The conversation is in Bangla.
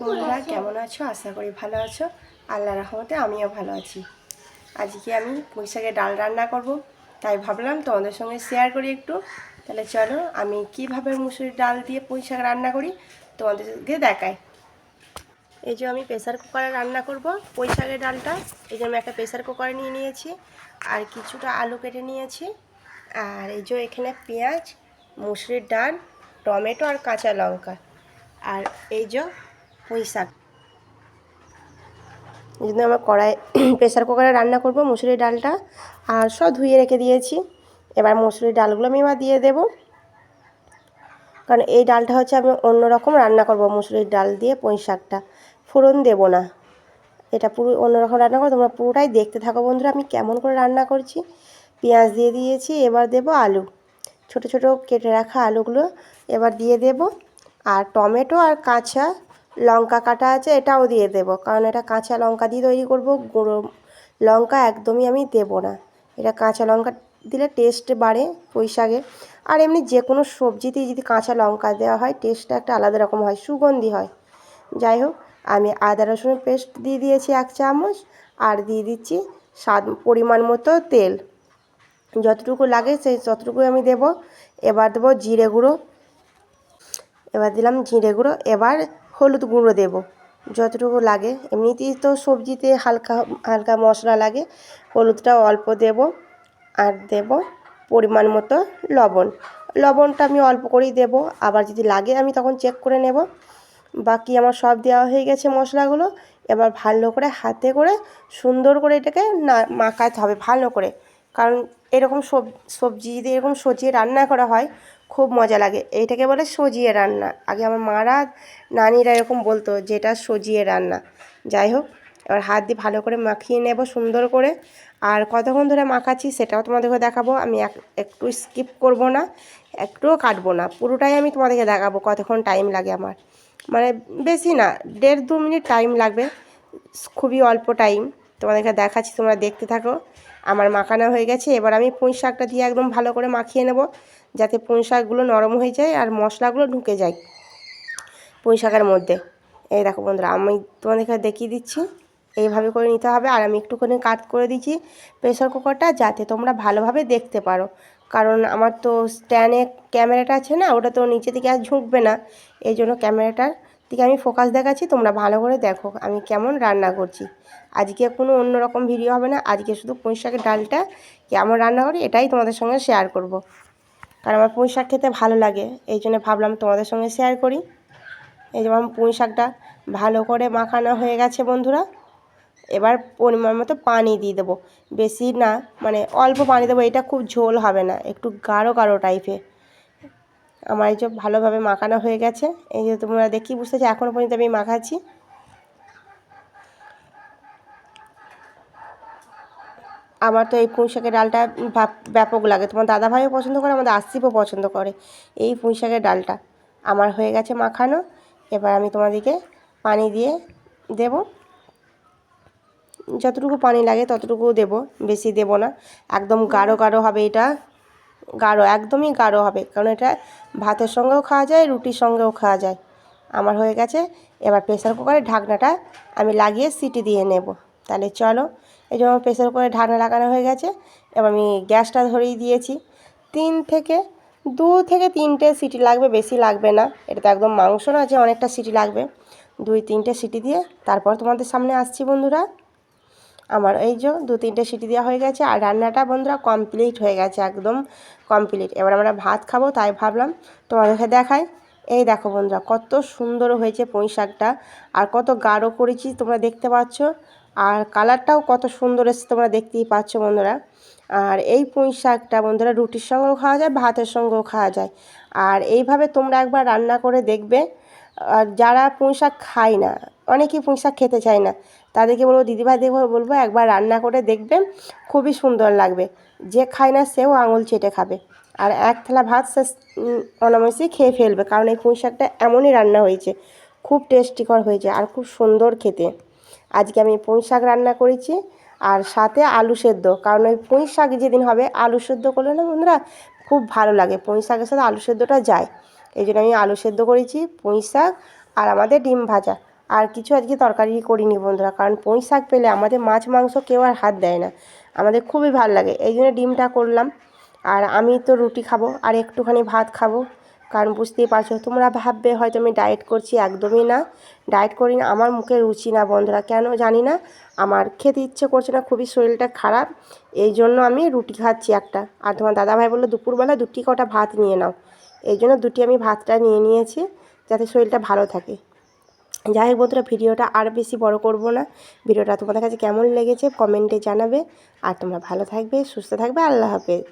বন্ধুরা কেমন আছো? আশা করি ভালো আছো। আল্লাহর রহমতে আমিও ভালো আছি। আজকে আমি পুঁই শাকের ডাল রান্না করব, তাই ভাবলাম তোমাদের সঙ্গে শেয়ার করি একটু। তাহলে চলো আমি কিভাবে মুসুরির ডাল দিয়ে পুঁই শাক রান্না করি তোমাদেরকে দেখাই। এই যে আমি প্রেসার কুকারে রান্না করব পুঁই শাকের ডালটা। এই যে আমি একটা প্রেসার কুকারে নিয়ে নিয়েছি, আর কিছুটা আলু কেটে নিয়েছি, আর এই যে এখানে পেঁয়াজ, মুসুরির ডাল, টমেটো আর কাঁচা লঙ্কা, আর এই যে পুঁই শাক। এই জন্য আমার কড়াই প্রেসার কুকারে রান্না করব মুসুরির ডালটা, আর সব ধুয়ে রেখে দিয়েছি। এবার মুসুরির ডালগুলো আমি এবার দিয়ে দেবো, কারণ এই ডালটা হচ্ছে আমি অন্য রকম রান্না করব। মুসুরির ডাল দিয়ে পুঁই শাকটা ফোড়ন দেবো না, এটা পুরো অন্যরকম রান্না করো। তোমরা পুরোটাই দেখতে থাকো বন্ধুরা, আমি কেমন করে রান্না করছি। পেঁয়াজ দিয়ে দিয়েছি, এবার দেবো আলু, ছোট ছোট কেটে রাখা আলুগুলো এবার দিয়ে দেব। আর টমেটো আর কাঁচা লঙ্কা কাটা আছে, এটাও দিয়ে দেব, কারণ এটা কাঁচা লঙ্কা দিয়ে তৈরি করব, গুঁড়ো লঙ্কা একদমই আমি দেব না। এটা কাঁচা লঙ্কা দিলে টেস্ট বাড়ে পুঁই শাকে। আর এমনি যে কোনো সবজিতেই যদি কাঁচা লঙ্কা দেওয়া হয় টেস্টটা একটা আলাদা রকম হয়, সুগন্ধি হয়। যাই হোক, আমি আদা রসুনের পেস্ট দিয়ে দিয়েছি 1 চামচ, আর দিয়ে দিচ্ছি স্বাদ পরিমাণ মতো তেল, যতটুকু লাগে সেই ততটুকুই আমি দেব। এবার দেবো জিরে গুঁড়ো, এবার দিলাম জিরে গুঁড়ো। এবার হলুদ গুঁড়ো দেব যতটুকু লাগে, এমনিতেই তো সবজিতে হালকা হালকা মশলা লাগে, হলুদটাও অল্প দেব। আর দেব পরিমাণ মতো লবণ, লবণটা আমি অল্প করেই দেব, আবার যদি লাগে আমি তখন চেক করে নেব। বাকি আমার সব দেওয়া হয়ে গেছে মশলাগুলো। এবার ভালো করে হাতে করে সুন্দর করে এটাকে না মাখাতে হবে ভালো করে, কারণ এরকম সবজি যদি এরকম সজিয়ে রান্না করা হয় খুব মজা লাগে। এইটাকে বলে সজিয়ে রান্না। আগে আমার মারা নানিরা এরকম বলতো যে এটা সজিয়ে রান্না। যাই হোক, এবার হাত দিয়ে ভালো করে মাখিয়ে নেব সুন্দর করে। আর কতক্ষণ ধরে মাখাচ্ছি সেটাও তোমাদেরকে দেখাবো। আমি একটু স্কিপ করব না, একটুও কাটবো না, পুরোটাই আমি তোমাদেরকে দেখাবো কতক্ষণ টাইম লাগে আমার। মানে বেশি না, 1.5-2 মিনিট টাইম লাগবে, খুবই অল্প টাইম। তোমাদেরকে দেখাচ্ছি, তোমরা দেখতে থাকো। আমার মাখানো হয়ে গেছে, এবার আমি পুঁই শাকটা দিয়ে একদম ভালো করে মাখিয়ে নেব, যাতে পুঁই শাকগুলো নরম হয়ে যায় আর মশলাগুলো ঢুকে যায় পুঁই শাকের মধ্যে। এই দেখো বন্ধুরা, আমি তোমাদেরকে দেখিয়ে দিচ্ছি, এইভাবে করে নিতে হবে। আর আমি একটুখানি কাট করে দিচ্ছি প্রেসার কুকারটা, যাতে তোমরা ভালোভাবে দেখতে পারো, কারণ আমার তো স্ট্যান্ডে ক্যামেরাটা আছে না, ওটা তো নিচে থেকে আর ঝুঁকবে না। এই জন্য ক্যামেরাটার দিকে আমি ফোকাস দেখাচ্ছি, তোমরা ভালো করে দেখো আমি কেমন রান্না করছি। আজকে কোনো অন্য রকম ভিডিও হবে না, আজকে শুধু পুঁই শাকের ডালটা কেমন রান্না করি এটাই তোমাদের সঙ্গে শেয়ার করব, কারণ আমার পুঁই শাক খেতে ভালো লাগে, এই জন্য ভাবলাম তোমাদের সঙ্গে শেয়ার করি। এই যেমন পুঁই শাকটা ভালো করে মাখানো হয়ে গেছে বন্ধুরা। এবার পরিমাণ মতো পানি দিয়ে দেবো, বেশি না, মানে অল্প পানি দেবো, এটা খুব ঝোল হবে না, একটু গাঢ় গাঢ় টাইপের। আমার এই যে ভালোভাবে মাখানো হয়ে গেছে, এই যে তোমরা দেখি বুঝতেছি এখনও পর্যন্ত আমি মাখাচ্ছি। আমার তো এই পুঁই শাকের ডালটা ব্যাপক লাগে, তোমার দাদাভাইও পছন্দ করে, আমাদের আসিফও পছন্দ করে এই পুঁই শাকের ডালটা। আমার হয়ে গেছে মাখানো, এবার আমি তোমাদেরকে পানি দিয়ে দেব, যতটুকু পানি লাগে ততটুকু দেব, বেশি দেব না। একদম গাঢ় গাঢ় হবে এটা, গাঢ় একদমই গাঢ় হবে, কারণ এটা ভাতের সঙ্গেও খাওয়া যায়, রুটির সঙ্গেও খাওয়া যায়। আমার হয়ে গেছে, এবার প্রেসার কুকারের ঢাকনাটা আমি লাগিয়ে সিটি দিয়ে নেব। তাহলে চলো, এই জন্য প্রেসার কুকারের ঢাকনা লাগানো হয়ে গেছে। এবার আমি গ্যাসটা ধরিয়ে দিয়েছি, 2 থেকে 3টে সিটি লাগবে, বেশি লাগবে না, এটা তো একদম মাংস না যে অনেকটা সিটি লাগবে। 2-3টে সিটি দিয়ে তারপর তোমাদের সামনে আসছি বন্ধুরা। আমার এই যে 2-3টে সিটি দেওয়া হয়ে গেছে, আর রান্নাটা বন্ধুরা কমপ্লিট হয়ে গেছে, একদম কমপ্লিট। এবার আমরা ভাত খাবো, তাই ভাবলাম তোমাদেরকে দেখাই। এই দেখো বন্ধুরা, কত সুন্দর হয়েছে পুঁই শাকটা, আর কত গাঢ় করেছি তোমরা দেখতে পাচ্ছ, আর কালারটাও কত সুন্দর এসেছে তোমরা দেখতেই পাচ্ছ বন্ধুরা। আর এই পুঁই শাকটা বন্ধুরা রুটির সঙ্গেও খাওয়া যায়, ভাতের সঙ্গেও খাওয়া যায়। আর এইভাবে তোমরা একবার রান্না করে দেখবে। আর যারা পুঁই শাক খায় না, অনেকেই পুঁই শাক খেতে চায় না, তাদেরকে বলবো, দিদিভাইদের বলবো একবার রান্না করে দেখবেন, খুবই সুন্দর লাগবে। যে খায় না সেও আঙুল চেটে খাবে, আর এক থালা ভাত সে অনায়াসেই খেয়ে ফেলবে, কারণ এই পুঁই শাকটা এমনই রান্না হয়েছে, খুব টেস্টিকর হয়েছে আর খুব সুন্দর খেতে। আজকে আমি পুঁই শাক রান্না করেছি, আর সাথে আলু সেদ্ধ, কারণ ওই পুঁই শাক যেদিন হবে আলু সেদ্ধ করলে না বন্ধুরা খুব ভালো লাগে, পুঁই শাকের সাথে আলু সেদ্ধটা যায়। এই জন্য আমি আলু সেদ্ধ করেছি, পুঁই শাক আর আমাদের ডিম ভাজা। আর কিছু আজকে তরকারি করিনি বন্ধুরা, কারণ পুঁই শাক পেলে আমাদের মাছ মাংস কেউ আর হাত দেয় না, আমাদের খুবই ভালো লাগে, এই জন্য ডিমটা করলাম। আর আমি তো রুটি খাবো আর একটুখানি ভাত খাবো, কারণ বুঝতেই পারছো, তোমরা ভাববে হয়তো আমি ডায়েট করছি, একদমই না, ডায়েট করি না, আমার মুখে রুচি না বন্ধুরা, কেন জানি না, আমার খেতে ইচ্ছে করছে না, খুবই শরীরটা খারাপ, এই জন্য আমি রুটি খাচ্ছি একটা। আর তোমার দাদাভাই বললো দুপুরবেলা 2 কটা ভাত নিয়ে নাও, এই জন্য 2টি আমি ভাতটা নিয়ে নিয়েছি, যাতে শরীরটা ভালো থাকে। যাই হোক বন্ধুরা, ভিডিওটা আর বেশি বড় করব না, ভিডিওটা তোমাদের কাছে কেমন লেগেছে কমেন্টে জানাবে, আর তোমরা ভালো থাকবে, সুস্থ থাকবে, আল্লাহ হাফেজ।